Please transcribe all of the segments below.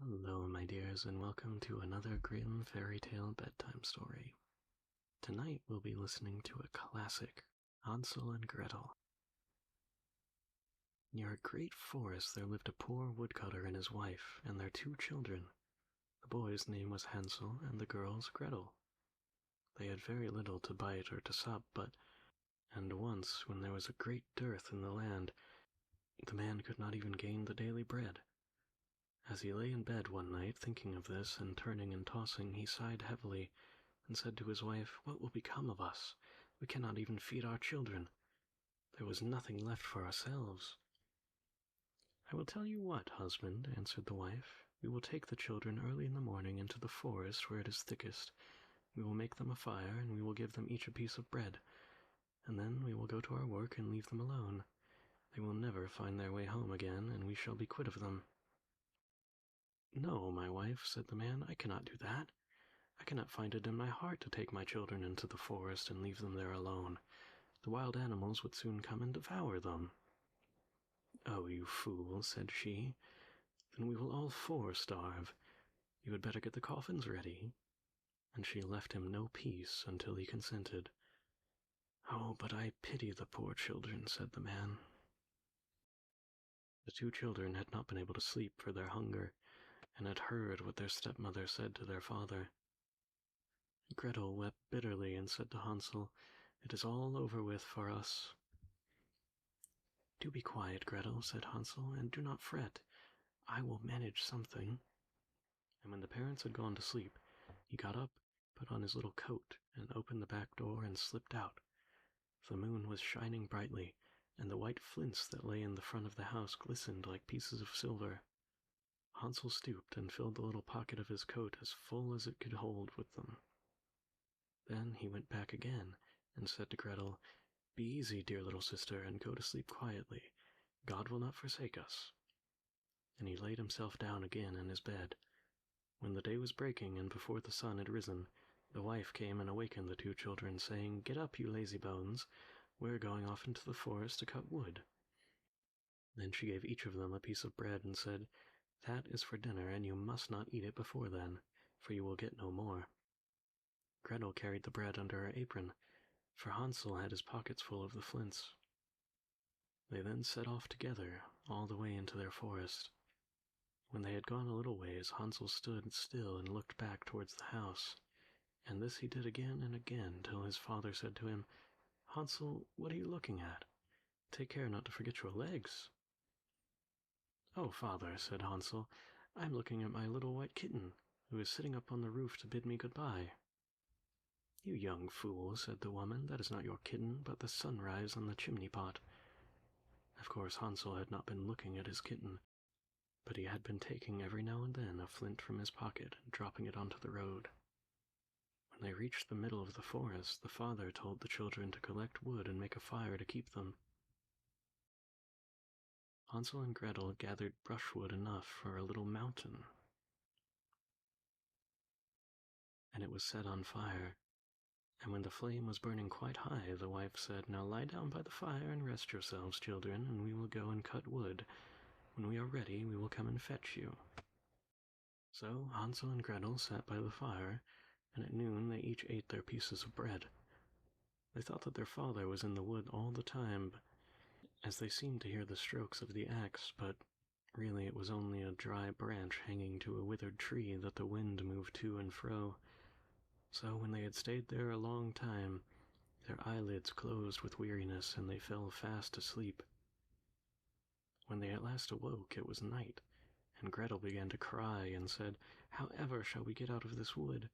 Hello, my dears, and welcome to another Grimm fairy tale bedtime story. Tonight we'll be listening to a classic, Hansel and Gretel. Near a great forest there lived a poor woodcutter and his wife and their two children. The boy's name was Hansel and the girl's Gretel. They had very little to bite or to sup, and once, when there was a great dearth in the land, the man could not even gain the daily bread. As he lay in bed one night thinking of this and turning and tossing, he sighed heavily and said to his wife, "What will become of us? We cannot even feed our children. There was nothing left for ourselves." "I will tell you what, husband," answered the wife. "We will take the children early in the morning into the forest where it is thickest. We will make them a fire, and we will give them each a piece of bread. And then we will go to our work and leave them alone. They will never find their way home again, and we shall be quit of them." "No, my wife," said the man, "I cannot do that. I cannot find it in my heart to take my children into the forest and leave them there alone. The wild animals would soon come and devour them." "Oh, you fool," said she. "Then we will all four starve. You had better get the coffins ready." And she left him no peace until he consented. "Oh, but I pity the poor children," said the man. The two children had not been able to sleep for their hunger, and had heard what their stepmother said to their father. Gretel wept bitterly and said to Hansel, "It is all over with for us." "Do be quiet, Gretel," said Hansel, "and do not fret. I will manage something." And when the parents had gone to sleep, he got up, put on his little coat, and opened the back door and slipped out. The moon was shining brightly, and the white flints that lay in the front of the house glistened like pieces of silver. Hansel stooped and filled the little pocket of his coat as full as it could hold with them. Then he went back again and said to Gretel, "Be easy, dear little sister, and go to sleep quietly. God will not forsake us." And he laid himself down again in his bed. When the day was breaking and before the sun had risen, the wife came and awakened the two children, saying, "Get up, you lazy bones. We're going off into the forest to cut wood." Then she gave each of them a piece of bread and said, "That is for dinner, and you must not eat it before then, for you will get no more." Gretel carried the bread under her apron, for Hansel had his pockets full of the flints. They then set off together all the way into their forest. When they had gone a little ways, Hansel stood still and looked back towards the house, and this he did again and again till his father said to him, "Hansel, what are you looking at? Take care not to forget your legs." "Oh, father," said Hansel, "I am looking at my little white kitten, who is sitting up on the roof to bid me good-bye." "You young fool," said the woman, "that is not your kitten, but the sunrise on the chimney-pot." Of course Hansel had not been looking at his kitten, but he had been taking every now and then a flint from his pocket and dropping it onto the road. When they reached the middle of the forest, the father told the children to collect wood and make a fire to keep them. Hansel and Gretel gathered brushwood enough for a little mountain, and it was set on fire. And when the flame was burning quite high, the wife said, "Now lie down by the fire and rest yourselves, children, and we will go and cut wood. When we are ready, we will come and fetch you." So Hansel and Gretel sat by the fire, and at noon they each ate their pieces of bread. They thought that their father was in the wood all the time, as they seemed to hear the strokes of the axe, but really it was only a dry branch hanging to a withered tree that the wind moved to and fro. So when they had stayed there a long time, their eyelids closed with weariness, and they fell fast asleep. When they at last awoke, it was night, and Gretel began to cry and said, "How ever shall we get out of this wood?"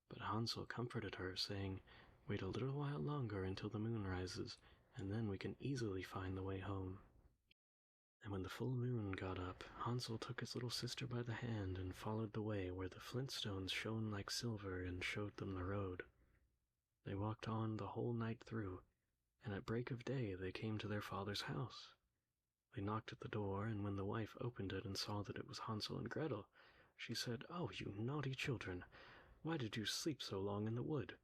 But Hansel comforted her, saying, "Wait a little while longer until the moon rises, and then we can easily find the way home." And when the full moon got up, Hansel took his little sister by the hand and followed the way where the flint stones shone like silver and showed them the road. They walked on the whole night through, and at break of day they came to their father's house. They knocked at the door, and when the wife opened it and saw that it was Hansel and Gretel, she said, "Oh, you naughty children! Why did you sleep so long in the wood?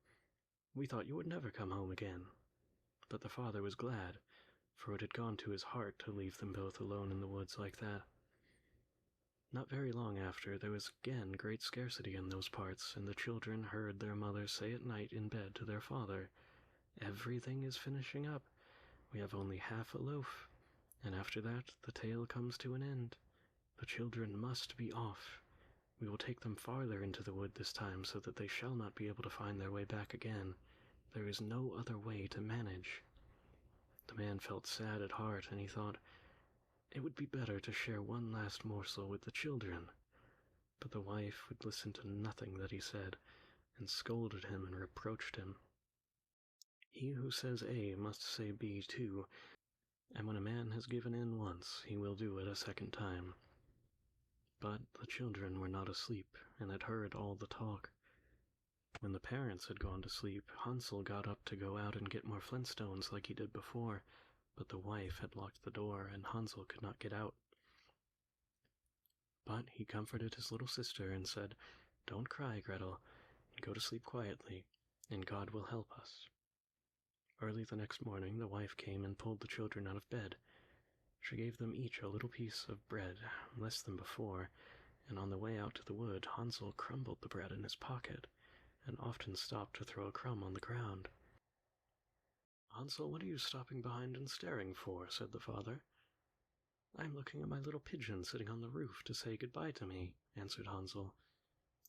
We thought you would never come home again." But the father was glad, for it had gone to his heart to leave them both alone in the woods like that. Not very long after, there was again great scarcity in those parts, and the children heard their mother say at night in bed to their father, "Everything is finishing up. We have only half a loaf, and after that the tale comes to an end. The children must be off. We will take them farther into the wood this time so that they shall not be able to find their way back again. There is no other way to manage." The man felt sad at heart, and he thought, it would be better to share one last morsel with the children. But the wife would listen to nothing that he said, and scolded him and reproached him. He who says A must say B too, and when a man has given in once, he will do it a second time. But the children were not asleep, and had heard all the talk. When the parents had gone to sleep, Hansel got up to go out and get more flintstones like he did before, but the wife had locked the door, and Hansel could not get out. But he comforted his little sister and said, "Don't cry, Gretel, and go to sleep quietly, and God will help us." Early the next morning, the wife came and pulled the children out of bed. She gave them each a little piece of bread, less than before, and on the way out to the wood, Hansel crumbled the bread in his pocket, and often stopped to throw a crumb on the ground. "Hansel, what are you stopping behind and staring for?" said the father. "I am looking at my little pigeon sitting on the roof to say goodbye to me," answered Hansel.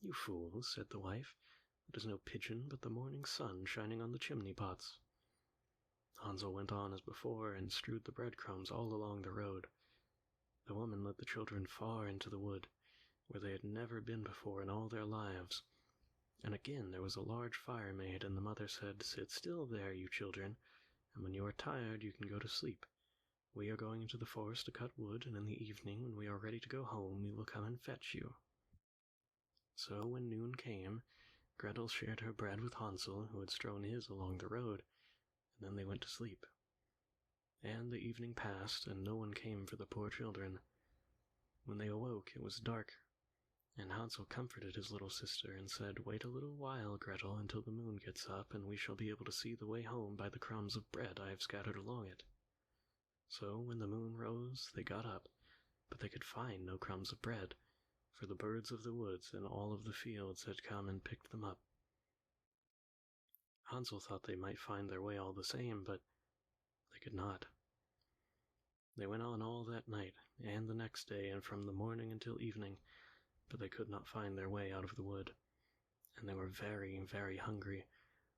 "You fool," said the wife. "It is no pigeon, but the morning sun shining on the chimney pots." Hansel went on as before and strewed the breadcrumbs all along the road. The woman led the children far into the wood, where they had never been before in all their lives. And again there was a large fire made, and the mother said, "Sit still there, you children, and when you are tired you can go to sleep. We are going into the forest to cut wood, and in the evening, when we are ready to go home, we will come and fetch you." So when noon came, Gretel shared her bread with Hansel, who had strewn his along the road, and then they went to sleep. And the evening passed, and no one came for the poor children. When they awoke, it was dark, and Hansel comforted his little sister and said, "Wait a little while, Gretel, until the moon gets up, and we shall be able to see the way home by the crumbs of bread I have scattered along it." So when the moon rose, they got up, but they could find no crumbs of bread, for the birds of the woods and all of the fields had come and picked them up. Hansel thought they might find their way all the same, but they could not. They went on all that night, and the next day, and from the morning until evening, but they could not find their way out of the wood. And they were very, very hungry,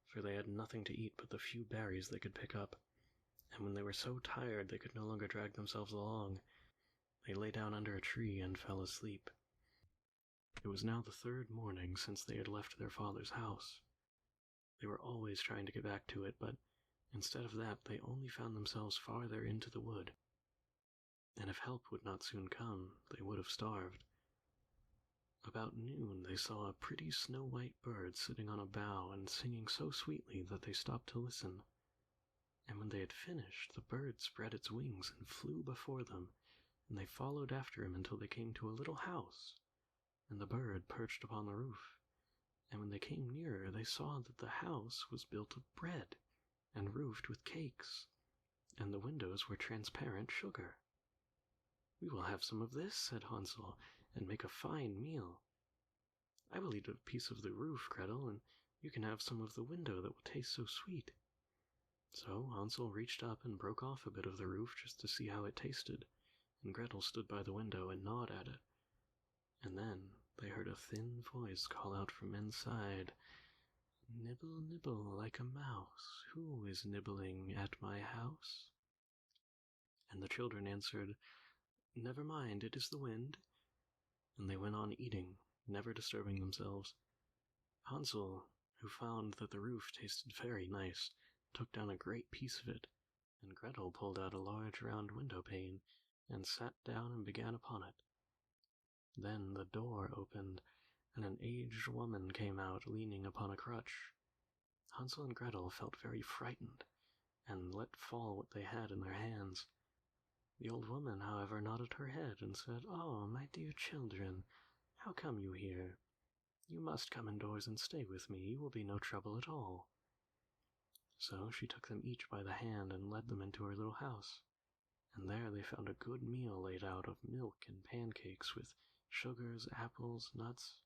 for they had nothing to eat but the few berries they could pick up. And when they were so tired they could no longer drag themselves along, they lay down under a tree and fell asleep. It was now the third morning since they had left their father's house. They were always trying to get back to it, but instead of that they only found themselves farther into the wood. And if help would not soon come, they would have starved. About noon they saw a pretty snow-white bird sitting on a bough and singing so sweetly that they stopped to listen. And when they had finished, the bird spread its wings and flew before them, and they followed after him until they came to a little house, and the bird perched upon the roof. And when they came nearer, they saw that the house was built of bread, and roofed with cakes, and the windows were transparent sugar. "We will have some of this," said Hansel, "and make a fine meal. I will eat a piece of the roof, Gretel, and you can have some of the window that will taste so sweet." So Hansel reached up and broke off a bit of the roof just to see how it tasted, and Gretel stood by the window and gnawed at it. And then they heard a thin voice call out from inside, "Nibble, nibble like a mouse, who is nibbling at my house?" And the children answered, "Never mind, it is the wind." And they went on eating, never disturbing themselves. Hansel, who found that the roof tasted very nice, took down a great piece of it, and Gretel pulled out a large round window pane, and sat down and began upon it. Then the door opened, and an aged woman came out leaning upon a crutch. Hansel and Gretel felt very frightened, and let fall what they had in their hands. The old woman, however, nodded her head and said, "Oh, my dear children, how come you here? You must come indoors and stay with me. You will be no trouble at all." So she took them each by the hand and led them into her little house, and there they found a good meal laid out of milk and pancakes with sugars, apples, nuts.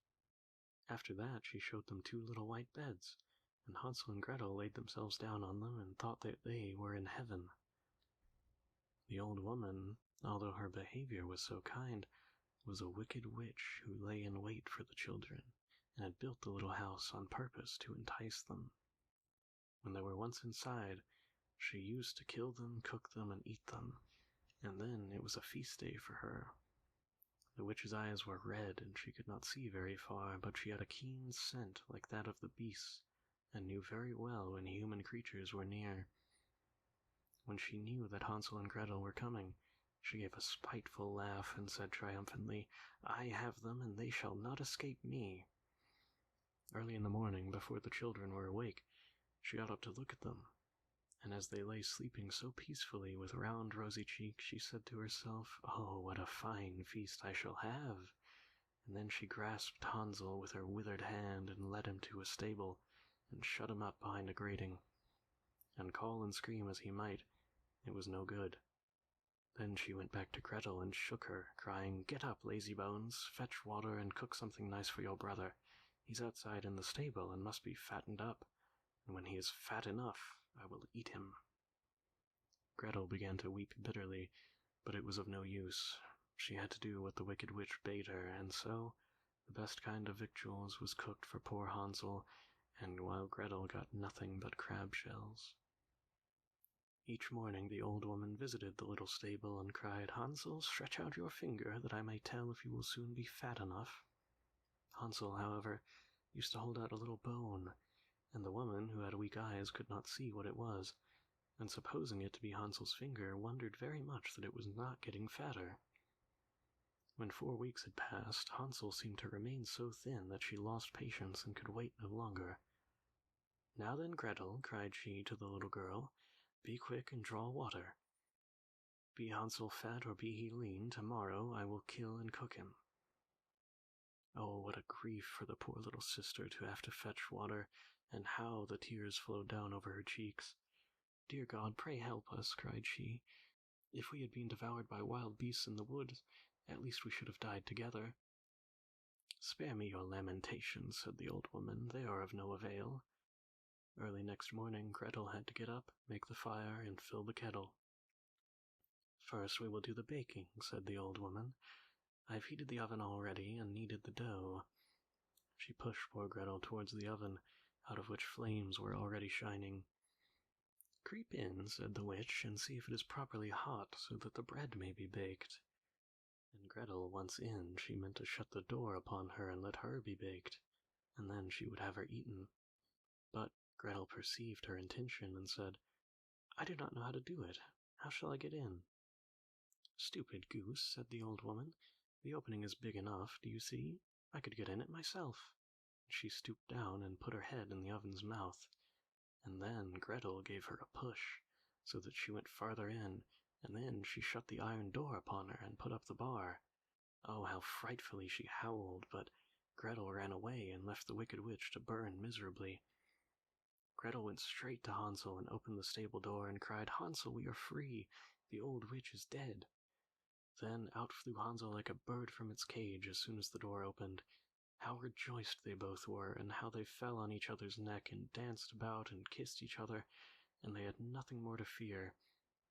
After that, she showed them 2 little white beds, and Hansel and Gretel laid themselves down on them and thought that they were in heaven. The old woman, although her behavior was so kind, was a wicked witch who lay in wait for the children and had built the little house on purpose to entice them. When they were once inside, she used to kill them, cook them, and eat them, and then it was a feast day for her. The witch's eyes were red and she could not see very far, but she had a keen scent like that of the beasts, and knew very well when human creatures were near. When she knew that Hansel and Gretel were coming, she gave a spiteful laugh and said triumphantly, "I have them, and they shall not escape me." Early in the morning, before the children were awake, she got up to look at them, and as they lay sleeping so peacefully with round rosy cheeks, she said to herself, "Oh, what a fine feast I shall have!" And then she grasped Hansel with her withered hand and led him to a stable, and shut him up behind a grating. And call and scream as he might, it was no good. Then she went back to Gretel and shook her, crying, "Get up, lazy bones, fetch water and cook something nice for your brother. He's outside in the stable and must be fattened up, and when he is fat enough, I will eat him." Gretel began to weep bitterly, but it was of no use. She had to do what the wicked witch bade her, and so the best kind of victuals was cooked for poor Hansel, and while Gretel got nothing but crab shells. Each morning the old woman visited the little stable and cried, "Hansel, stretch out your finger that I may tell if you will soon be fat enough." Hansel, however, used to hold out a little bone, and the woman, who had weak eyes, could not see what it was, and supposing it to be Hansel's finger, wondered very much that it was not getting fatter. When 4 weeks had passed, Hansel seemed to remain so thin that she lost patience and could wait no longer. "Now then, Gretel," cried she to the little girl, "be quick and draw water. Be Hansel fat or be he lean, tomorrow I will kill and cook him." Oh, what a grief for the poor little sister to have to fetch water, and how the tears flowed down over her cheeks. "Dear God, pray help us," cried she. "If we had been devoured by wild beasts in the woods, at least we should have died together." "Spare me your lamentations," said the old woman, "they are of no avail." Early next morning, Gretel had to get up, make the fire, and fill the kettle. "First we will do the baking," said the old woman. "I've heated the oven already and kneaded the dough." She pushed poor Gretel towards the oven, out of which flames were already shining. "Creep in," said the witch, "and see if it is properly hot, so that the bread may be baked." And Gretel, once in, she meant to shut the door upon her and let her be baked, and then she would have her eaten. But Gretel perceived her intention and said, "I do not know how to do it. How shall I get in?" "Stupid goose," said the old woman. "The opening is big enough, do you see? I could get in it myself." She stooped down and put her head in the oven's mouth, and then Gretel gave her a push, so that she went farther in, and then she shut the iron door upon her and put up the bar. Oh, how frightfully she howled, but Gretel ran away and left the wicked witch to burn miserably. Gretel went straight to Hansel and opened the stable door and cried, "Hansel, we are free! The old witch is dead!" Then out flew Hansel like a bird from its cage as soon as the door opened. How rejoiced they both were, and how they fell on each other's neck and danced about and kissed each other, and they had nothing more to fear.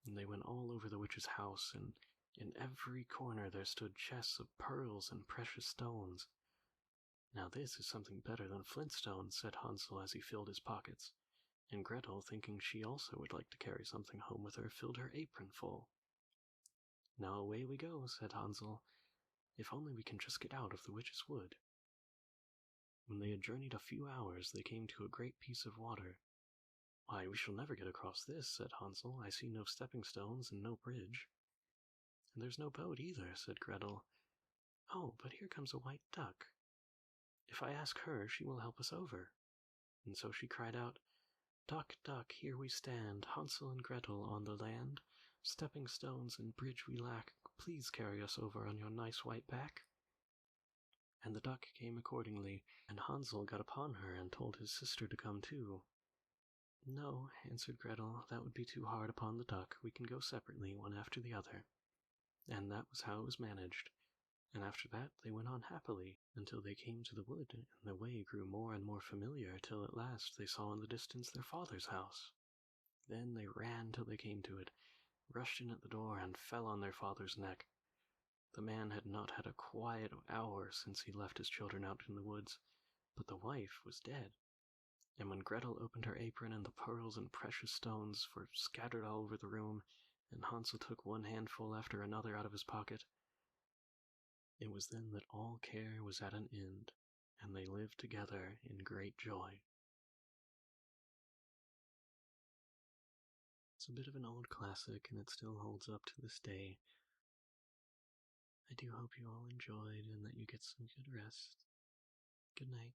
And they went all over the witch's house, and in every corner there stood chests of pearls and precious stones. "Now this is something better than flintstones," said Hansel as he filled his pockets, and Gretel, thinking she also would like to carry something home with her, filled her apron full. "Now away we go," said Hansel, "if only we can just get out of the witch's wood." When they had journeyed a few hours, they came to a great piece of water. "Why, we shall never get across this," said Hansel. "I see no stepping stones and no bridge." "And there's no boat either," said Gretel. "Oh, but here comes a white duck. If I ask her, she will help us over." And so she cried out, "Duck, duck, here we stand, Hansel and Gretel on the land. Stepping stones and bridge we lack, please carry us over on your nice white back." And the duck came accordingly, and Hansel got upon her and told his sister to come too. "No," answered Gretel, "that would be too hard upon the duck. We can go separately, one after the other." And that was how it was managed. And after that they went on happily until they came to the wood, and the way grew more and more familiar till at last they saw in the distance their father's house. Then they ran till they came to it, rushed in at the door, and fell on their father's neck. The man had not had a quiet hour since he left his children out in the woods, but the wife was dead. And when Gretel opened her apron and the pearls and precious stones were scattered all over the room, and Hansel took one handful after another out of his pocket, it was then that all care was at an end, and they lived together in great joy. It's a bit of an old classic, and it still holds up to this day. I do hope you all enjoyed and that you get some good rest. Good night.